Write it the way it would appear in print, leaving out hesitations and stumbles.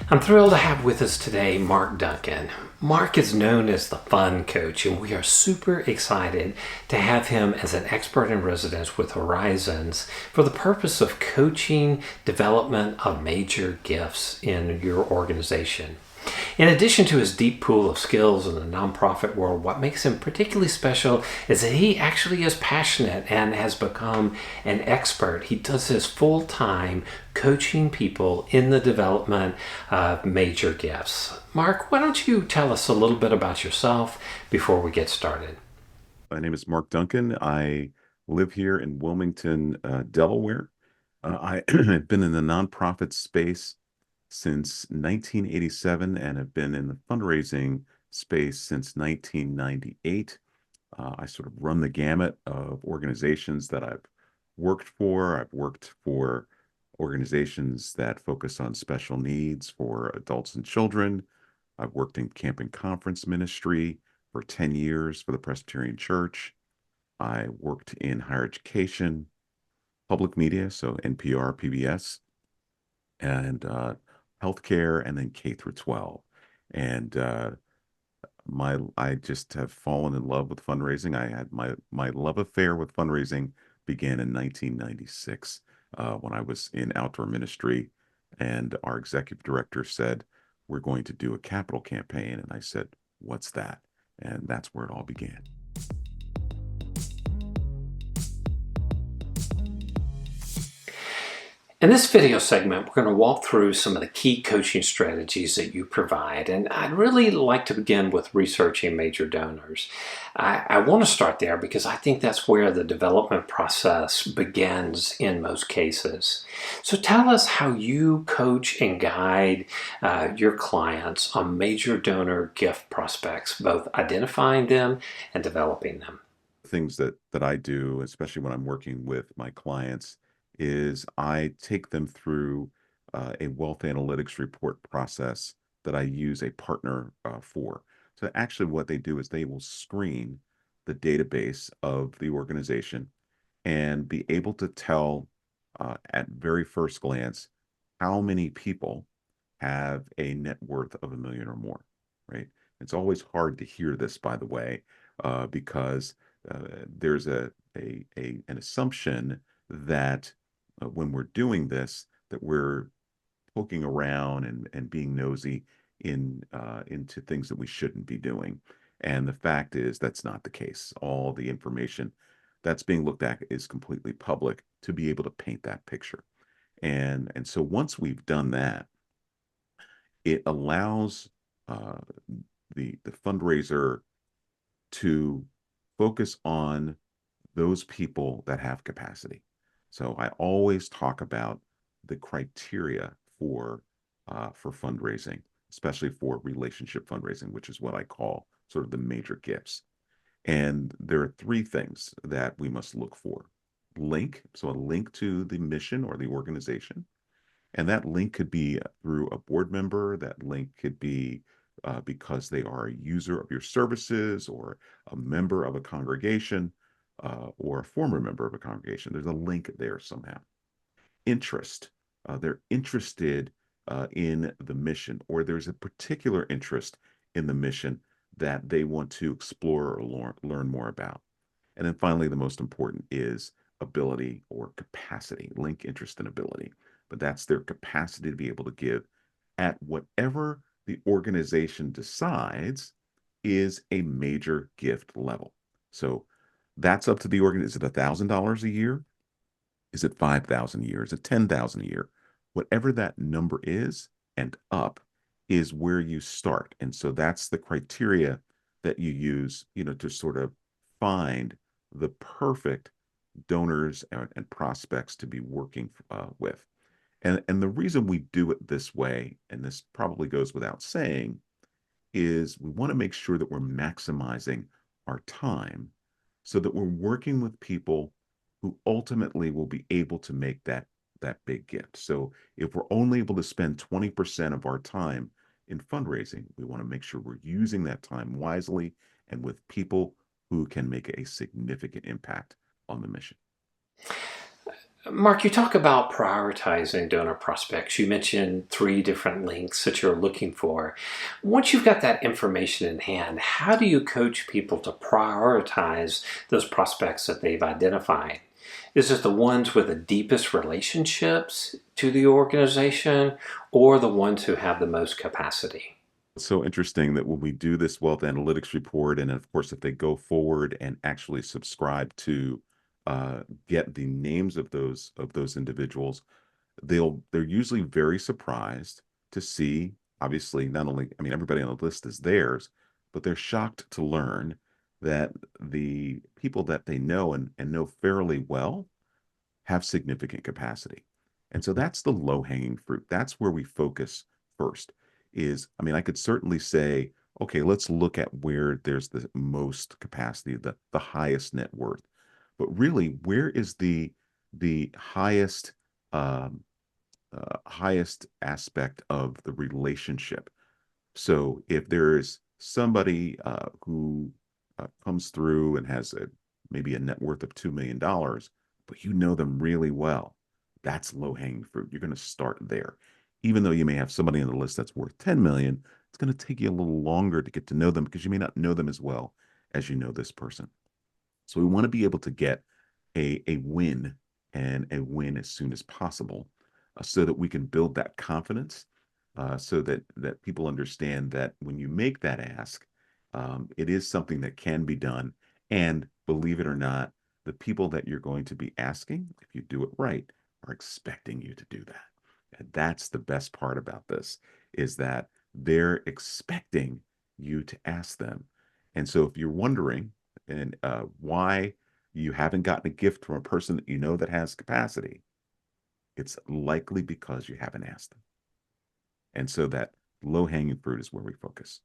I'm thrilled to have with us today Mark Duncan. Mark is known as the Fun Coach, and we are super excited to have him as an expert in residence with Horizons for the purpose of coaching development of major gifts in your organization. In addition to his deep pool of skills in the nonprofit world, what makes him particularly special is that he actually is passionate and has become an expert. He does this full time coaching people in the development of major gifts. Mark, why don't you tell us a little bit about yourself before we get started? My name is Mark Duncan. I live here in Wilmington, Delaware. I have been in the nonprofit space since 1987 and have been in the fundraising space since 1998. I sort of run the gamut of organizations that I've worked for. I've worked for organizations that focus on special needs for adults and children. I've worked in camp and conference ministry for 10 years for the Presbyterian Church. I worked in higher education, public media, so NPR, PBS, and healthcare, and then K through 12. And I just have fallen in love with fundraising. I had my love affair with fundraising began in 1996 when I was in outdoor ministry, and our executive director said, "We're going to do a capital campaign," and I said, "What's that?" And that's where it all began. In this video segment, we're going to walk through some of the key coaching strategies that you provide, and I'd really like to begin with researching major donors. I want to start there because I think that's where the development process begins in most cases. So tell us how you coach and guide your clients on major donor gift prospects, both identifying them and developing them. Things that I do, especially when I'm working with my clients, is I take them through a wealth analytics report process that I use a partner for. So actually, what they do is they will screen the database of the organization and be able to tell at very first glance how many people have a net worth of 1 million or more, right? It's always hard to hear this, by the way, because there's an assumption that when we're doing this, that we're poking around and being nosy into things that we shouldn't be doing. And the fact is that's not the case. All the information that's being looked at is completely public to be able to paint that picture. And so once we've done that, it allows uh, the fundraiser to focus on those people that have capacity. So I always talk about the criteria for fundraising, especially for relationship fundraising, which is what I call sort of the major gifts. And there are three things that we must look for. Link, so a link to the mission or the organization. And that link could be through a board member. That link could be because they are a user of your services or a member of a congregation or a former member of a congregation. There's a link there somehow. Interest. They're interested in the mission, or there's a particular interest in the mission that they want to explore or learn more about. And then finally, the most important is ability or capacity, link, interest, and ability. But that's their capacity to be able to give at whatever the organization decides is a major gift level. So that's up to the organization. Is it $1,000 a year? Is it 5,000 a year? Is it 10,000 a year? Whatever that number is and up is where you start. And so that's the criteria that you use, to sort of find the perfect donors and prospects to be working with. And the reason we do it this way, and this probably goes without saying, is we want to make sure that we're maximizing our time so that we're working with people who ultimately will be able to make that big gift. So if we're only able to spend 20% of our time in fundraising, we want to make sure we're using that time wisely and with people who can make a significant impact on the mission. Mark, you talk about prioritizing donor prospects. You mentioned three different links that you're looking for. Once you've got that information in hand, how do you coach people to prioritize those prospects that they've identified? Is it the ones with the deepest relationships to the organization or the ones who have the most capacity? It's so interesting that when we do this wealth analytics report, and of course, if they go forward and actually subscribe to get the names of those individuals, they're usually very surprised to see, obviously, not only, I mean, everybody on the list is theirs, but they're shocked to learn that the people that they know and know fairly well have significant capacity. And so that's the low hanging fruit. That's where we focus first. Is, I mean, I could certainly say, okay, let's look at where there's the most capacity, the highest net worth. But really, where is the um, highest aspect of the relationship? So if there's somebody who comes through and has maybe a net worth of $2 million, but you know them really well, that's low hanging fruit. You're going to start there. Even though you may have somebody on the list that's worth 10 million, it's going to take you a little longer to get to know them because you may not know them as well as you know this person. So we want to be able to get a win and a win as soon as possible so that we can build that confidence so that people understand that when you make that ask, it is something that can be done. And believe it or not, the people that you're going to be asking, if you do it right, are expecting you to do that. And that's the best part about this is that they're expecting you to ask them. And so if you're wondering and why you haven't gotten a gift from a person that you know that has capacity, it's likely because you haven't asked them. And so that low hanging fruit is where we focus.